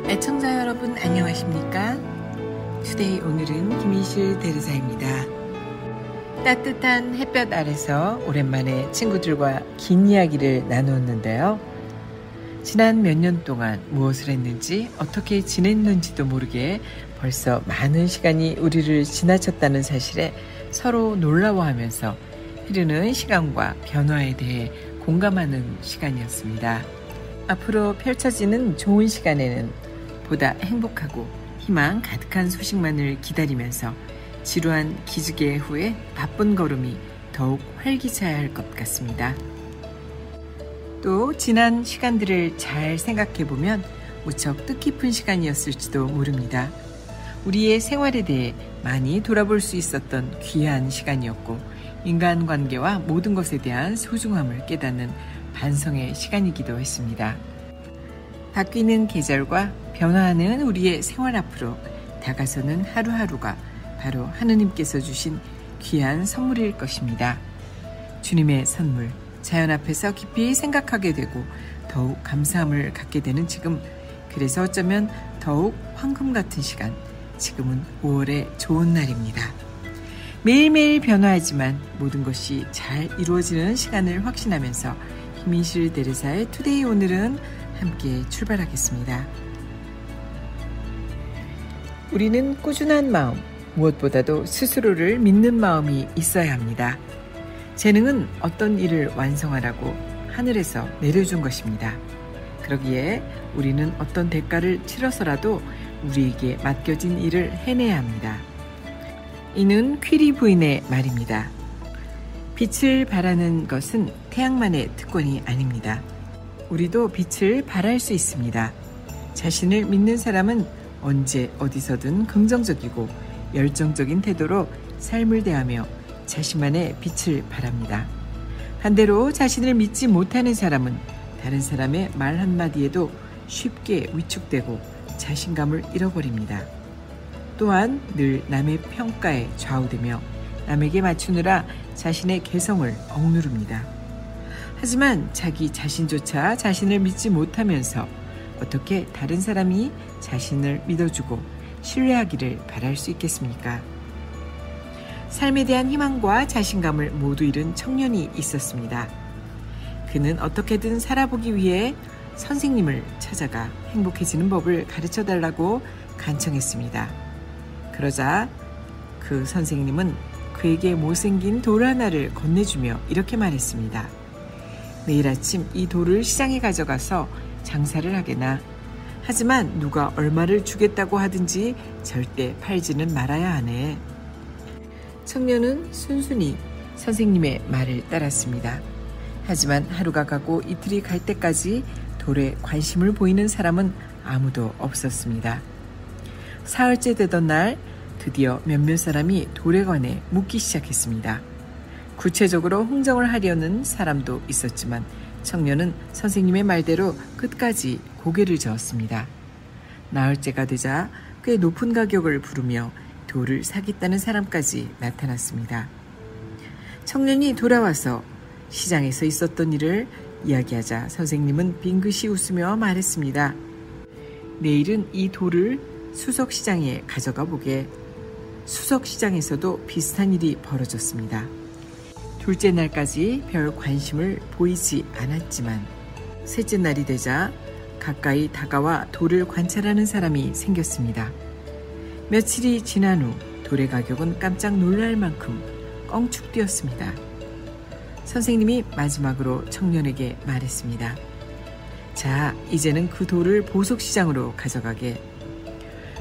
애청자 여러분 안녕하십니까? 투데이 오늘은 김희실 대리사입니다. 따뜻한 햇볕 아래서 오랜만에 친구들과 긴 이야기를 나누었는데요. 지난 몇 년 동안 무엇을 했는지 어떻게 지냈는지도 모르게 벌써 많은 시간이 우리를 지나쳤다는 사실에 서로 놀라워하면서 흐르는 시간과 변화에 대해 공감하는 시간이었습니다. 앞으로 펼쳐지는 좋은 시간에는 보다 행복하고 희망 가득한 소식만을 기다리면서 지루한 기지개 후에 바쁜 걸음이 더욱 활기차야 할 것 같습니다. 또 지난 시간들을 잘 생각해보면 무척 뜻깊은 시간이었을지도 모릅니다. 우리의 생활에 대해 많이 돌아볼 수 있었던 귀한 시간이었고 인간관계와 모든 것에 대한 소중함을 깨닫는 반성의 시간이기도 했습니다. 바뀌는 계절과 변화하는 우리의 생활 앞으로 다가서는 하루하루가 바로 하느님께서 주신 귀한 선물일 것입니다. 주님의 선물, 자연 앞에서 깊이 생각하게 되고 더욱 감사함을 갖게 되는 지금, 그래서 어쩌면 더욱 황금 같은 시간, 지금은 5월의 좋은 날입니다. 매일매일 변화하지만 모든 것이 잘 이루어지는 시간을 확신하면서 김희실 대리사의 투데이 오늘은 함께 출발하겠습니다. 우리는 꾸준한 마음, 무엇보다도 스스로를 믿는 마음이 있어야 합니다. 재능은 어떤 일을 완성하라고 하늘에서 내려준 것입니다. 그러기에 우리는 어떤 대가를 치러서라도 우리에게 맡겨진 일을 해내야 합니다. 이는 퀴리 부인의 말입니다. 빛을 발하는 것은 태양만의 특권이 아닙니다. 우리도 빛을 발할 수 있습니다. 자신을 믿는 사람은 언제 어디서든 긍정적이고 열정적인 태도로 삶을 대하며 자신만의 빛을 발합니다. 반대로 자신을 믿지 못하는 사람은 다른 사람의 말 한마디에도 쉽게 위축되고 자신감을 잃어버립니다. 또한 늘 남의 평가에 좌우되며 남에게 맞추느라 자신의 개성을 억누릅니다. 하지만 자기 자신조차 자신을 믿지 못하면서 어떻게 다른 사람이 자신을 믿어주고 신뢰하기를 바랄 수 있겠습니까? 삶에 대한 희망과 자신감을 모두 잃은 청년이 있었습니다. 그는 어떻게든 살아보기 위해 선생님을 찾아가 행복해지는 법을 가르쳐달라고 간청했습니다. 그러자 그 선생님은 그에게 못생긴 돌 하나를 건네주며 이렇게 말했습니다. 내일 아침 이 돌을 시장에 가져가서 장사를 하게나. 하지만 누가 얼마를 주겠다고 하든지 절대 팔지는 말아야 하네. 청년은 순순히 선생님의 말을 따랐습니다. 하지만 하루가 가고 이틀이 갈 때까지 돌에 관심을 보이는 사람은 아무도 없었습니다. 사흘째 되던 날 드디어 몇몇 사람이 돌에 관해 묻기 시작했습니다. 구체적으로 흥정을 하려는 사람도 있었지만 청년은 선생님의 말대로 끝까지 고개를 저었습니다. 나흘째가 되자 꽤 높은 가격을 부르며 돌을 사겠다는 사람까지 나타났습니다. 청년이 돌아와서 시장에서 있었던 일을 이야기하자 선생님은 빙긋이 웃으며 말했습니다. 내일은 이 돌을 수석시장에 가져가 보게. 수석시장에서도 비슷한 일이 벌어졌습니다. 둘째 날까지 별 관심을 보이지 않았지만 셋째 날이 되자 가까이 다가와 돌을 관찰하는 사람이 생겼습니다. 며칠이 지난 후 돌의 가격은 깜짝 놀랄 만큼 껑축 뛰었습니다. 선생님이 마지막으로 청년에게 말했습니다. 자, 이제는 그 돌을 보석시장으로 가져가게.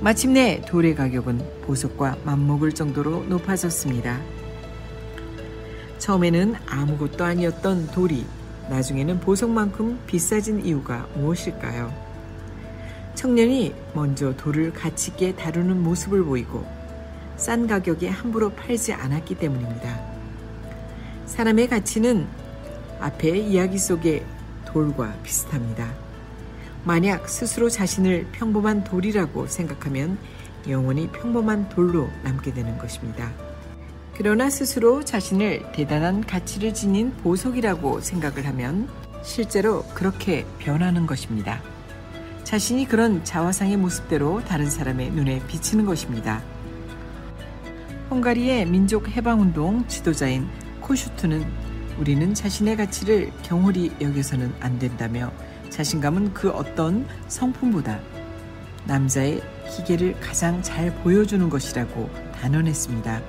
마침내 돌의 가격은 보석과 맞먹을 정도로 높아졌습니다. 처음에는 아무것도 아니었던 돌이 나중에는 보석만큼 비싸진 이유가 무엇일까요? 청년이 먼저 돌을 가치 있게 다루는 모습을 보이고 싼 가격에 함부로 팔지 않았기 때문입니다. 사람의 가치는 앞의 이야기 속의 돌과 비슷합니다. 만약 스스로 자신을 평범한 돌이라고 생각하면 영원히 평범한 돌로 남게 되는 것입니다. 그러나 스스로 자신을 대단한 가치를 지닌 보석이라고 생각을 하면 실제로 그렇게 변하는 것입니다. 자신이 그런 자화상의 모습대로 다른 사람의 눈에 비치는 것입니다. 헝가리의 민족 해방운동 지도자인 코슈트는 우리는 자신의 가치를 경홀히 여겨서는 안 된다며 자신감은 그 어떤 성품보다 남자의 기계를 가장 잘 보여주는 것이라고 단언했습니다.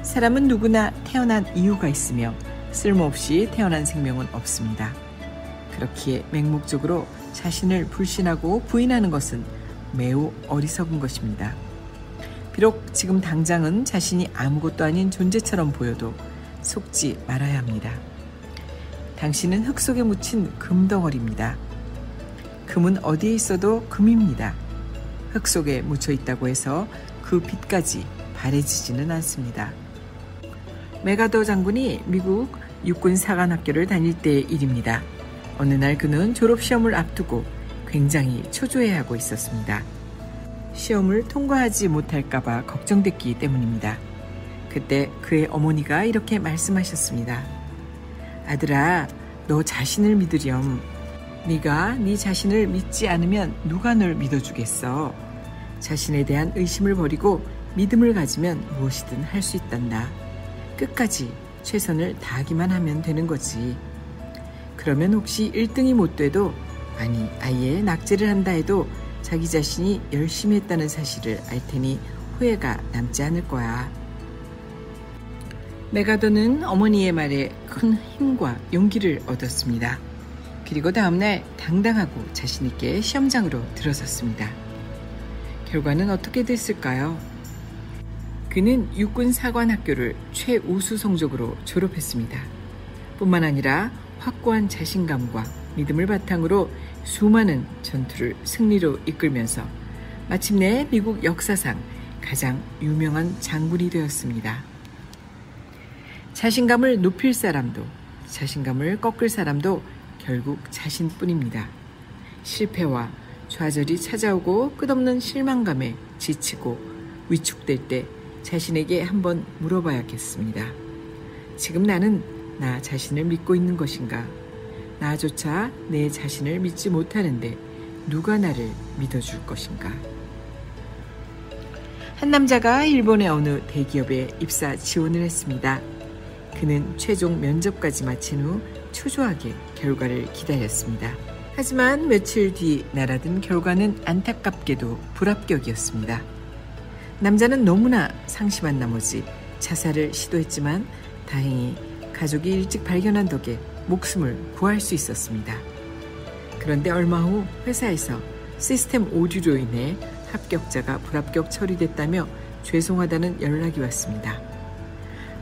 사람은 누구나 태어난 이유가 있으며 쓸모없이 태어난 생명은 없습니다. 그렇기에 맹목적으로 자신을 불신하고 부인하는 것은 매우 어리석은 것입니다. 비록 지금 당장은 자신이 아무것도 아닌 존재처럼 보여도 속지 말아야 합니다. 당신은 흙 속에 묻힌 금덩어리입니다. 금은 어디에 있어도 금입니다. 흙 속에 묻혀 있다고 해서 그 빛까지 바래지지는 않습니다. 메가더 장군이 미국 육군 사관학교를 다닐 때의 일입니다. 어느 날 그는 졸업시험을 앞두고 굉장히 초조해하고 있었습니다. 시험을 통과하지 못할까봐 걱정됐기 때문입니다. 그때 그의 어머니가 이렇게 말씀하셨습니다. 아들아, 너 자신을 믿으렴. 네가 네 자신을 믿지 않으면 누가 널 믿어주겠어. 자신에 대한 의심을 버리고 믿음을 가지면 무엇이든 할 수 있단다. 끝까지 최선을 다하기만 하면 되는 거지. 그러면 혹시 1등이 못 돼도, 아니 아예 낙제를 한다 해도 자기 자신이 열심히 했다는 사실을 알 테니 후회가 남지 않을 거야. 메가더는 어머니의 말에 큰 힘과 용기를 얻었습니다. 그리고 다음날 당당하고 자신있게 시험장으로 들어섰습니다. 결과는 어떻게 됐을까요? 그는 육군 사관학교를 최우수 성적으로 졸업했습니다. 뿐만 아니라 확고한 자신감과 믿음을 바탕으로 수많은 전투를 승리로 이끌면서 마침내 미국 역사상 가장 유명한 장군이 되었습니다. 자신감을 높일 사람도 자신감을 꺾을 사람도 결국 자신뿐입니다. 실패와 좌절이 찾아오고 끝없는 실망감에 지치고 위축될 때 자신에게 한번 물어봐야겠습니다. 지금 나는 나 자신을 믿고 있는 것인가? 나조차 내 자신을 믿지 못하는데 누가 나를 믿어줄 것인가? 한 남자가 일본의 어느 대기업에 입사 지원을 했습니다. 그는 최종 면접까지 마친 후 초조하게 결과를 기다렸습니다. 하지만 며칠 뒤 날아든 결과는 안타깝게도 불합격이었습니다. 남자는 너무나 상심한 나머지 자살을 시도했지만 다행히 가족이 일찍 발견한 덕에 목숨을 구할 수 있었습니다. 그런데 얼마 후 회사에서 시스템 오류로 인해 합격자가 불합격 처리됐다며 죄송하다는 연락이 왔습니다.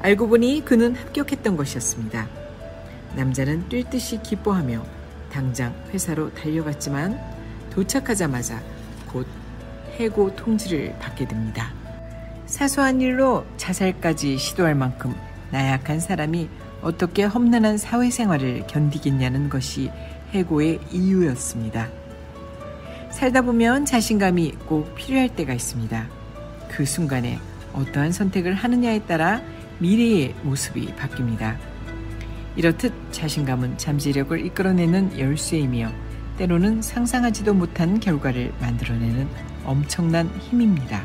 알고 보니 그는 합격했던 것이었습니다. 남자는 뛸 듯이 기뻐하며 당장 회사로 달려갔지만 도착하자마자 곧 해고 통지를 받게 됩니다. 사소한 일로 자살까지 시도할 만큼 나약한 사람이 어떻게 험난한 사회생활을 견디겠냐는 것이 해고의 이유였습니다. 살다 보면 자신감이 꼭 필요할 때가 있습니다. 그 순간에 어떠한 선택을 하느냐에 따라 미래의 모습이 바뀝니다. 이렇듯 자신감은 잠재력을 이끌어내는 열쇠이며 때로는 상상하지도 못한 결과를 만들어내는 엄청난 힘입니다.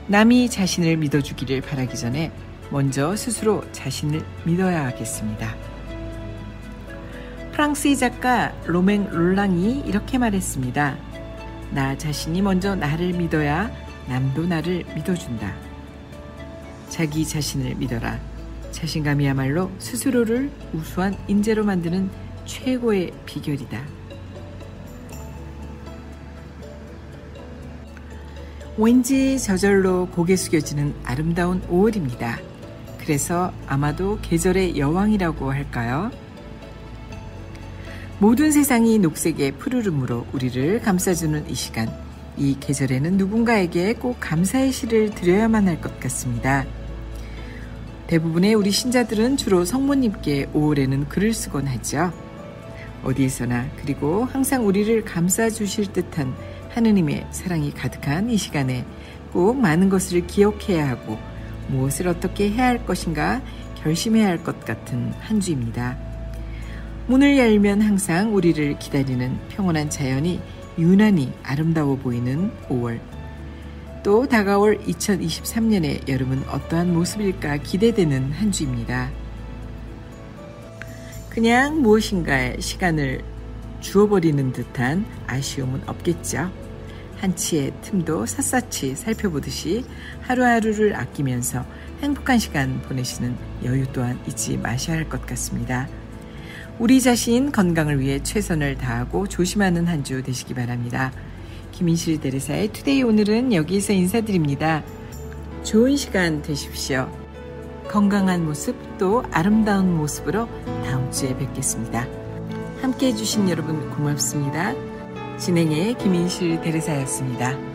남이 자신을 믿어주기를 바라기 전에 먼저 스스로 자신을 믿어야 하겠습니다. 프랑스의 작가 로맹 롤랑이 이렇게 말했습니다. 나 자신이 먼저 나를 믿어야 남도 나를 믿어준다. 자기 자신을 믿어라. 자신감이야말로 스스로를 우수한 인재로 만드는 최고의 비결이다. 왠지 저절로 고개 숙여지는 아름다운 5월입니다. 그래서 아마도 계절의 여왕이라고 할까요? 모든 세상이 녹색의 푸르름으로 우리를 감싸주는 이 시간, 이 계절에는 누군가에게 꼭 감사의 시를 드려야만 할 것 같습니다. 대부분의 우리 신자들은 주로 성모님께 5월에는 글을 쓰곤 하죠. 어디에서나 그리고 항상 우리를 감싸주실 듯한 하느님의 사랑이 가득한 이 시간에 꼭 많은 것을 기억해야 하고 무엇을 어떻게 해야 할 것인가 결심해야 할 것 같은 한 주입니다. 문을 열면 항상 우리를 기다리는 평온한 자연이 유난히 아름다워 보이는 5월. 또 다가올 2023년의 여름은 어떠한 모습일까 기대되는 한 주입니다. 그냥 무엇인가에 시간을 주어버리는 듯한 아쉬움은 없겠죠. 한치의 틈도 샅샅이 살펴보듯이 하루하루를 아끼면서 행복한 시간 보내시는 여유 또한 잊지 마셔야 할 것 같습니다. 우리 자신 건강을 위해 최선을 다하고 조심하는 한 주 되시기 바랍니다. 김인실 대리사의 투데이 오늘은 여기서 인사드립니다. 좋은 시간 되십시오. 건강한 모습 또 아름다운 모습으로 다음 주에 뵙겠습니다. 함께 해주신 여러분 고맙습니다. 진행의 김인실 대리사였습니다.